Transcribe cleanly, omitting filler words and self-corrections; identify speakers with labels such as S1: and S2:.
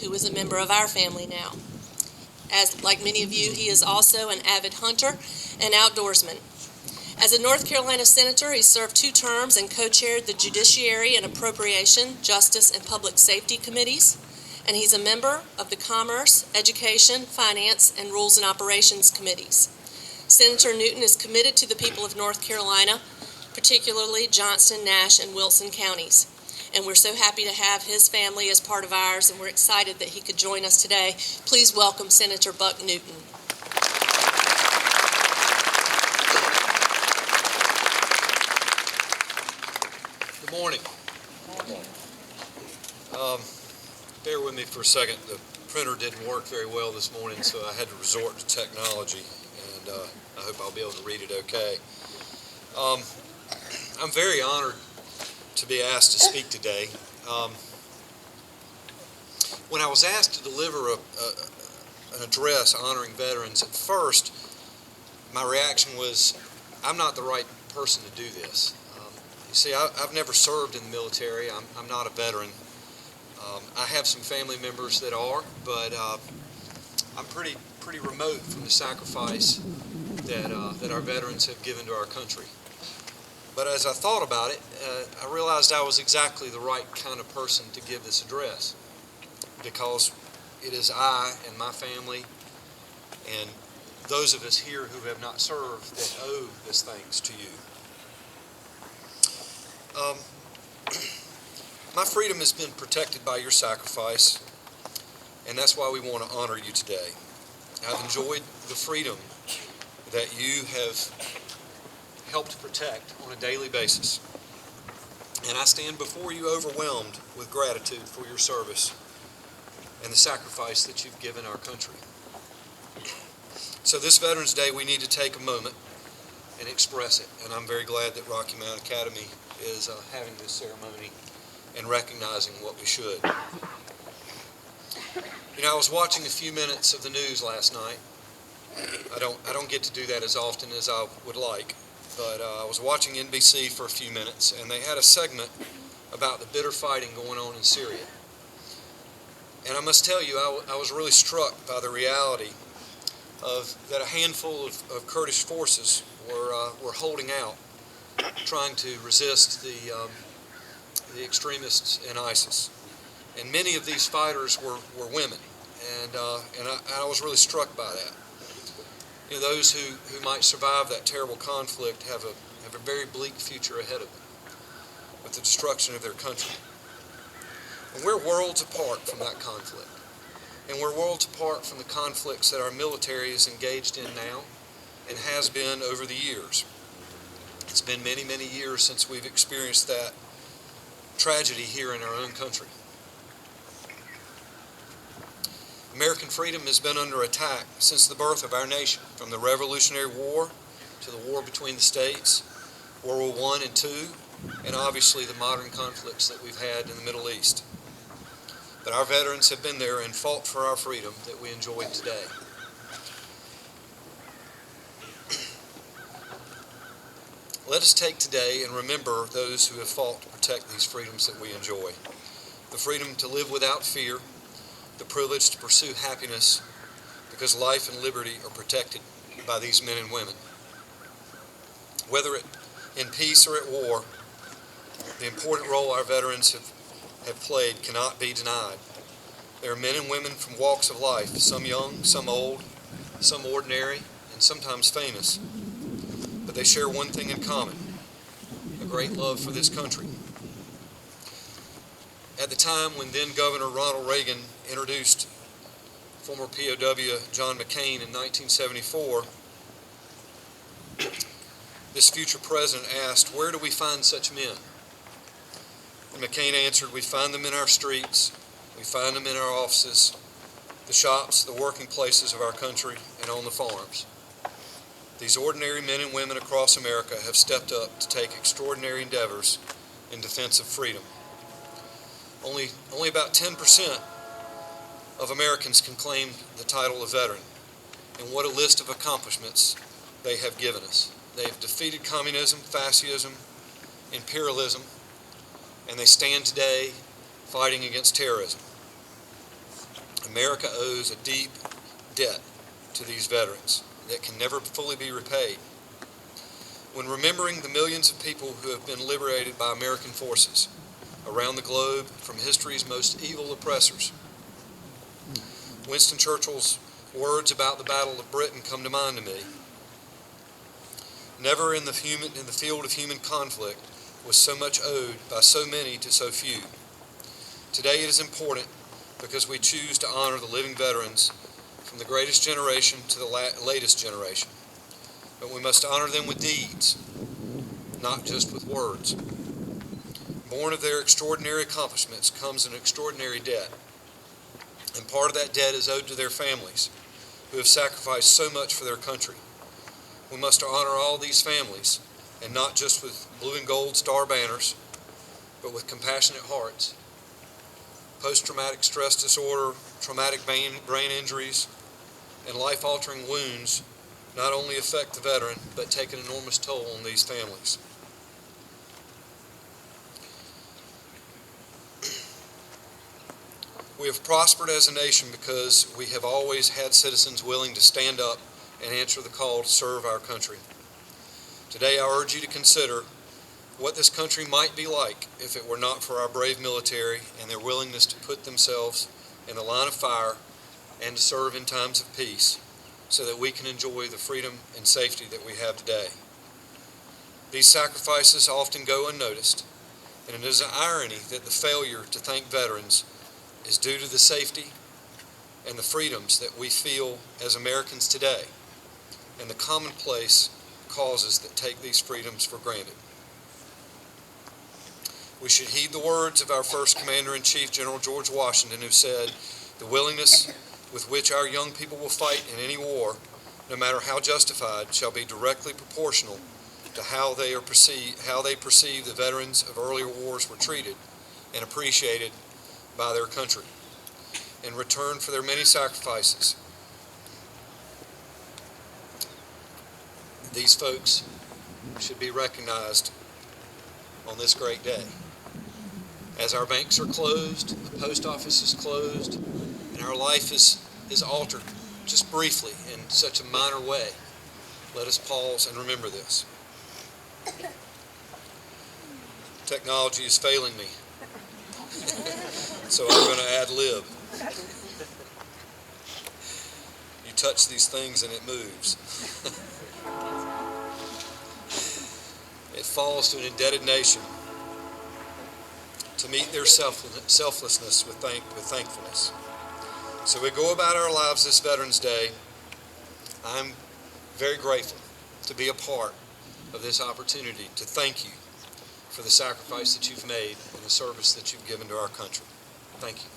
S1: who is a member of our family now. As like many of you, he is also an avid hunter and outdoorsman. As a North Carolina senator, he served 2 terms and co-chaired the Judiciary and Appropriation, Justice, and Public Safety Committees. And he's a member of the Commerce, Education, Finance, and Rules and Operations Committees. Senator Newton is committed to the people of North Carolina, particularly Johnston, Nash, and Wilson counties. And we're so happy to have his family as part of ours, and we're excited that he could join us today. Please welcome Senator Buck Newton.
S2: Good morning. Bear with me for a second. The printer didn't work very well this morning, so I had to resort to technology, and I hope I'll be able to read it okay. I'm very honored to be asked to speak today. When I was asked to deliver an address honoring veterans, at first my reaction was, I'm not the right person to do this. You see, I've never served in the military. I'm not a veteran. I have some family members that are, but I'm pretty remote from the sacrifice that our veterans have given to our country. But as I thought about it, I realized I was exactly the right kind of person to give this address, because it is I and my family and those of us here who have not served that owe this thanks to you. My freedom has been protected by your sacrifice, and that's why we want to honor you today. I've enjoyed the freedom that you have helped protect on a daily basis, and I stand before you overwhelmed with gratitude for your service and the sacrifice that you've given our country. So this Veterans Day, we need to take a moment and express it, and I'm very glad that Rocky Mount Academy is having this ceremony and recognizing what we should. You know, I was watching a few minutes of the news last night. I don't get to do that as often as I would like, but I was watching NBC for a few minutes, and they had a segment about the bitter fighting going on in Syria. And I must tell you, I was really struck by the reality of that a handful of Kurdish forces were holding out, trying to resist the extremists in ISIS. And many of these fighters were women, and I was really struck by that. You know, those who might survive that terrible conflict have a very bleak future ahead of them with the destruction of their country. And we're worlds apart from that conflict. And we're worlds apart from the conflicts that our military is engaged in now and has been over the years. It's been many, many years since we've experienced that tragedy here in our own country. American freedom has been under attack since the birth of our nation, from the Revolutionary War to the war between the states, World War I and II, and obviously the modern conflicts that we've had in the Middle East. But our veterans have been there and fought for our freedom that we enjoy today. Let us take today and remember those who have fought to protect these freedoms that we enjoy. The freedom to live without fear, the privilege to pursue happiness, because life and liberty are protected by these men and women. Whether in peace or at war, the important role our veterans have played cannot be denied. There are men and women from walks of life, some young, some old, some ordinary, and sometimes famous. But they share one thing in common: a great love for this country. At the time when then Governor Ronald Reagan introduced former POW John McCain in 1974, this future president asked, "Where do we find such men?" And McCain answered, "We find them in our streets, we find them in our offices, the shops, the working places of our country, and on the farms." These ordinary men and women across America have stepped up to take extraordinary endeavors in defense of freedom. Only about 10% of Americans can claim the title of veteran, and what a list of accomplishments they have given us. They have defeated communism, fascism, imperialism, and they stand today fighting against terrorism. America owes a deep debt to these veterans that can never fully be repaid. When remembering the millions of people who have been liberated by American forces around the globe from history's most evil oppressors, Winston Churchill's words about the Battle of Britain come to mind to me. Never in the field of human conflict was so much owed by so many to so few. Today it is important because we choose to honor the living veterans from the greatest generation to the latest generation. But we must honor them with deeds, not just with words. Born of their extraordinary accomplishments comes an extraordinary debt. And part of that debt is owed to their families, who have sacrificed so much for their country. We must honor all these families, and not just with blue and gold star banners, but with compassionate hearts. Post-traumatic stress disorder, traumatic brain injuries, and life-altering wounds not only affect the veteran, but take an enormous toll on these families. We have prospered as a nation because we have always had citizens willing to stand up and answer the call to serve our country. Today, I urge you to consider what this country might be like if it were not for our brave military and their willingness to put themselves in the line of fire and to serve in times of peace so that we can enjoy the freedom and safety that we have today. These sacrifices often go unnoticed, and it is an irony that the failure to thank veterans is due to the safety and the freedoms that we feel as Americans today, and the commonplace causes that take these freedoms for granted. We should heed the words of our first Commander-in-Chief, General George Washington, who said, "The willingness with which our young people will fight in any war, no matter how justified, shall be directly proportional to how they perceive the veterans of earlier wars were treated and appreciated by their country in return for their many sacrifices." These folks should be recognized on this great day. As our banks are closed, the post office is closed, and our life is altered just briefly in such a minor way, let us pause and remember this. Technology is failing me, so I'm going to ad lib. You touch these things and it moves. It falls to an indebted nation to meet their selflessness with thankfulness. So we go about our lives this Veterans Day. I'm very grateful to be a part of this opportunity to thank you for the sacrifice that you've made and the service that you've given to our country. Thank you.